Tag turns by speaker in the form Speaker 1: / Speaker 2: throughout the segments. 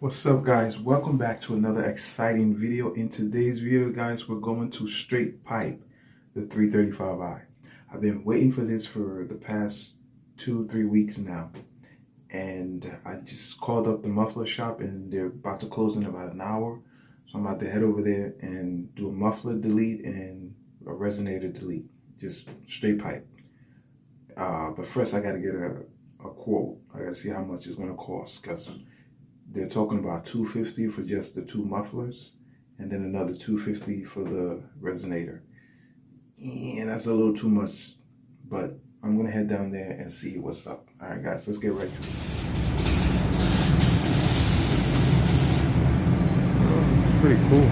Speaker 1: What's up, guys? Welcome back to another exciting video. In today's video, guys, we're going to straight pipe the 335i. I've been waiting for this for the past 2-3 weeks now, and I just called up the muffler shop and they're about to close in about an hour, so I'm about to head over there and do a muffler delete and a resonator delete, just straight pipe. But first I got to get a quote. I got to see how much it's going to cost, because they're talking about $250 for just the two mufflers, and then another $250 for the resonator. And that's a little too much, but I'm gonna head down there and see what's up. All right, guys, let's get right to it. Oh, pretty cool.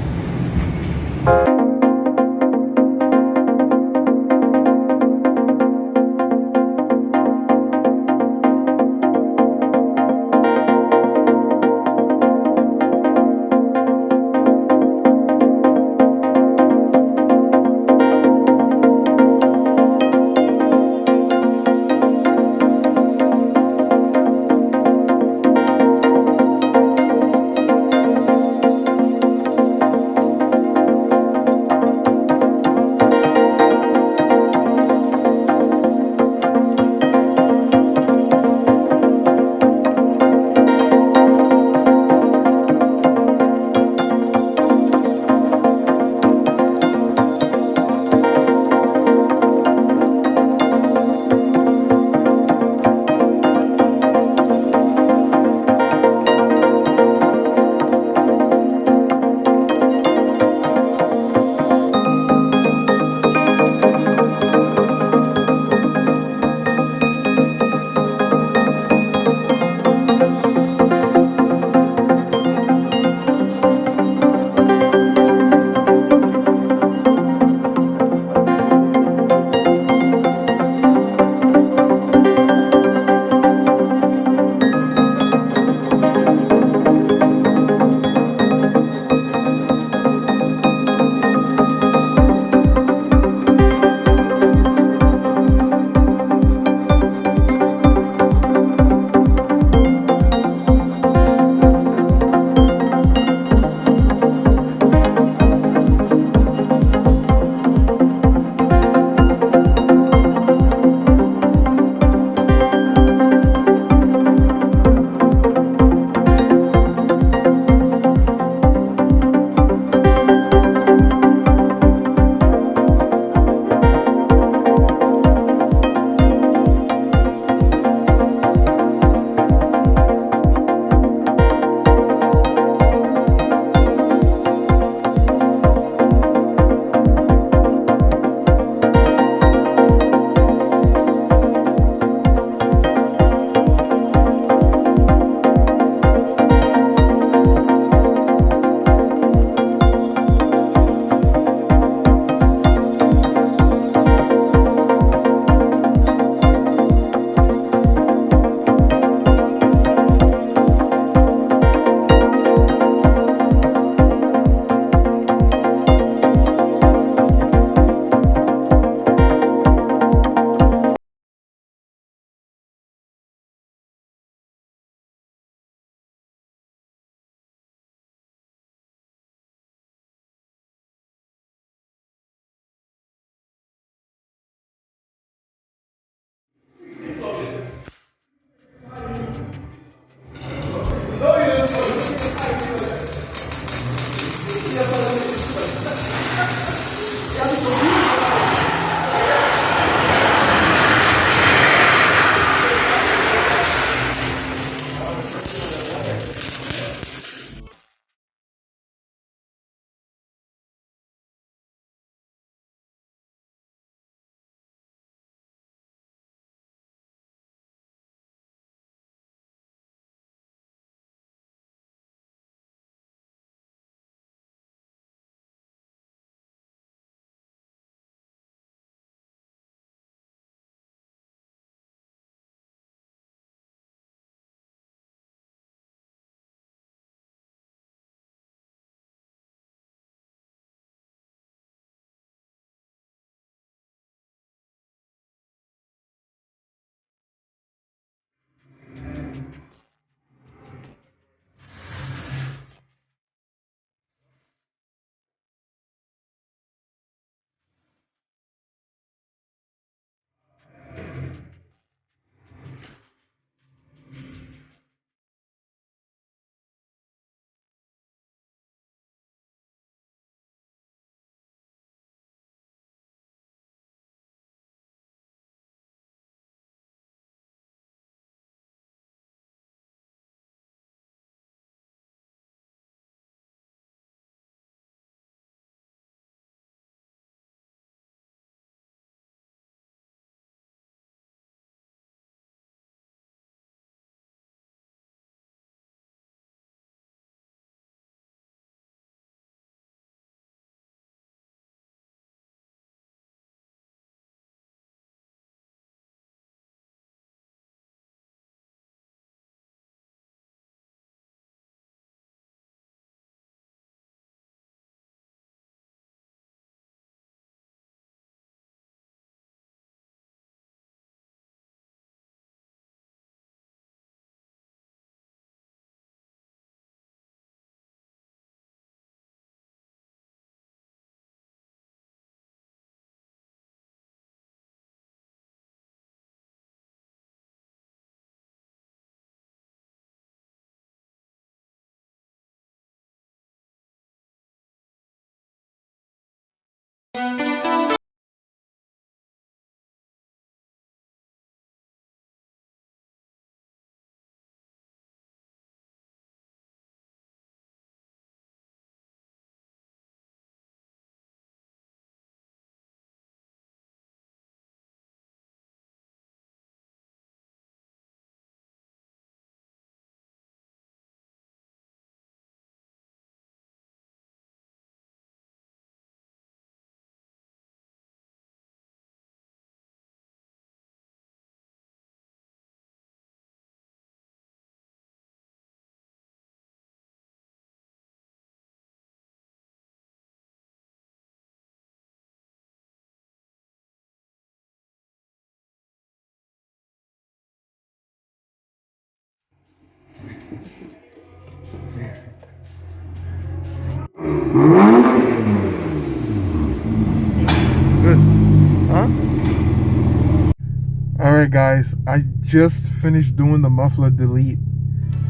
Speaker 1: Alright guys, I just finished doing the muffler delete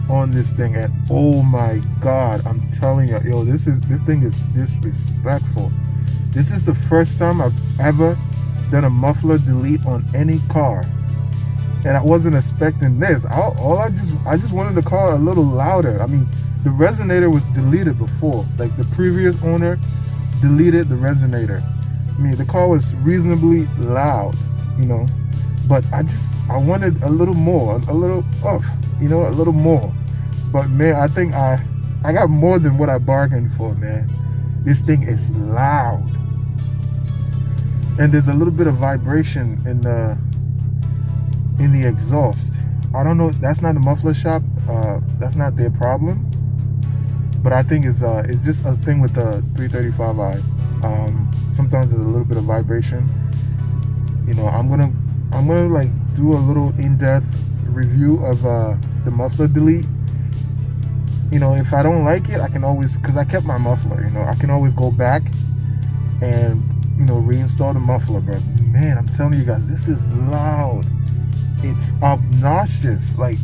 Speaker 1: on this thing, and oh my god, I'm telling you, yo, this thing is disrespectful. This is the first time I've ever done a muffler delete on any car, and I wasn't expecting this. I just wanted the car a little louder. I mean, the resonator was deleted before, like the previous owner deleted the resonator. I mean, the car was reasonably loud, you know, but I wanted a little more, a little you know, a little more. But man, I think I got more than what I bargained for, man. This thing is loud, and there's a little bit of vibration in the exhaust. I don't know, that's not the muffler shop, that's not their problem, but I think it's just a thing with the 335i. Sometimes there's a little bit of vibration. You know, I'm gonna like do a little in-depth review of the muffler delete. You know, if I don't like it, I can always, because I kept my muffler, you know, I can always go back and, you know, reinstall the muffler. But man, I'm telling you guys, this is loud. It's obnoxious. Like,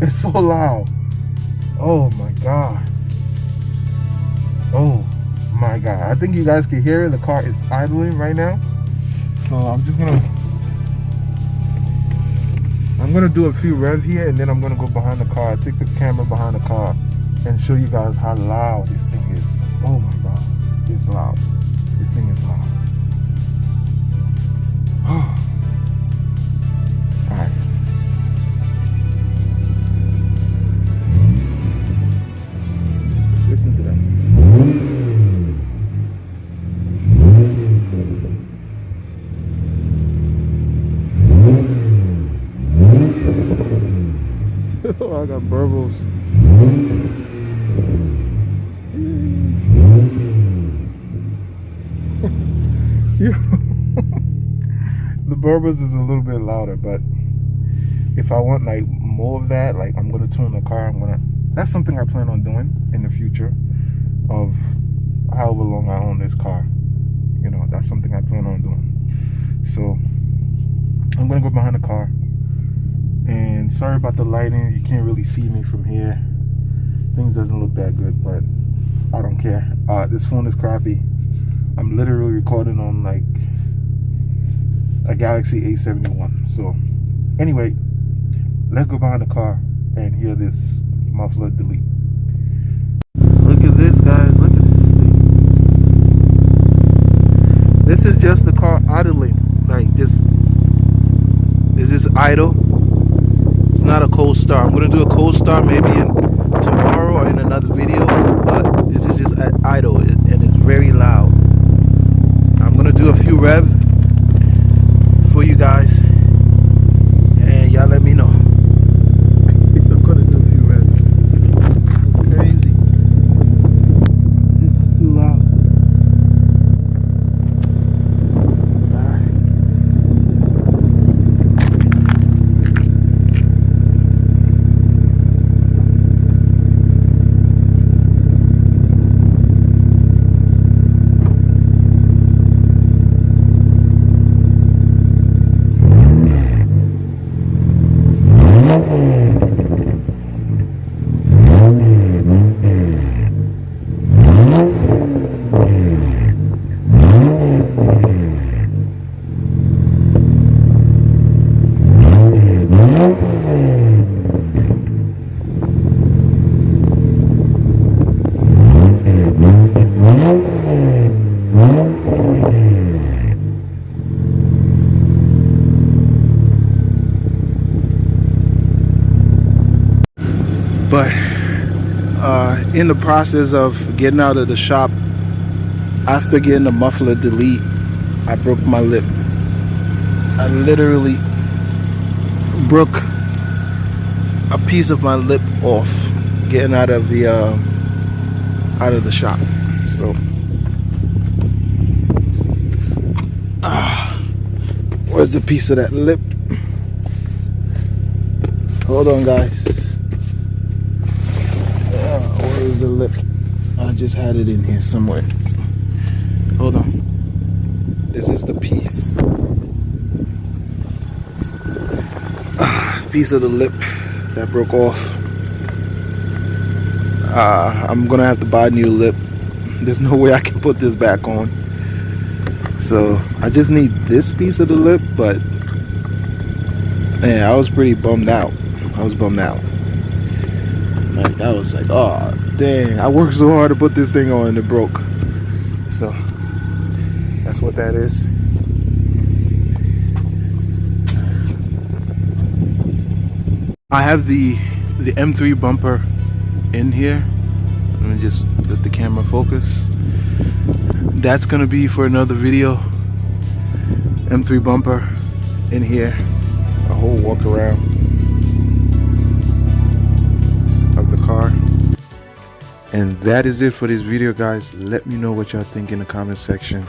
Speaker 1: it's so loud. Oh my god. Oh my god. I think you guys can hear it. The car is idling right now. So I'm gonna do a few rev here, and then I'm gonna go behind the car, take the camera behind the car, and show you guys how loud this thing is. Oh my god, it's loud. This thing is loud. Alright. Listen to that. Oh, I got burbles. The burbles is a little bit louder, but if I want like more of that, like I'm gonna tune the car. That's something I plan on doing in the future, of however long I own this car. You know, that's something I plan on doing. So I'm gonna go behind the car. And sorry about the lighting, you can't really see me from here. Things doesn't look that good, but I don't care. This phone is crappy. I'm literally recording on like a Galaxy A71. So anyway, let's go behind the car and hear this muffler delete. Look at this, guys. Look at this thing. This is just the car idling. Like, just, this is idle. It's not a cold start. I'm gonna do a cold start maybe tomorrow or in another video, but this is just idle, and it's very loud. I'm gonna do a few rev for you guys, and y'all let me know. I'm gonna do a few rev. It's crazy. This is too loud. But in the process of getting out of the shop, after getting the muffler delete, I broke my lip. I literally broke a piece of my lip off getting out of the shop. So where's the piece of that lip? Hold on, guys. Where's the lip? I just had it in here somewhere. Hold on. This is the piece. piece of the lip that broke off. I'm gonna have to buy a new lip. There's no way I can put this back on. So I just need this piece of the lip, but man, I was pretty bummed out. I was bummed out. Like, I was like, oh dang, I worked so hard to put this thing on and it broke. So that's what that is. I have the M3 bumper in here. Let me just let the camera focus. That's gonna be for another video. M3 bumper in here. A whole walk around of the car. And that is it for this video, guys. Let me know what y'all think in the comment section.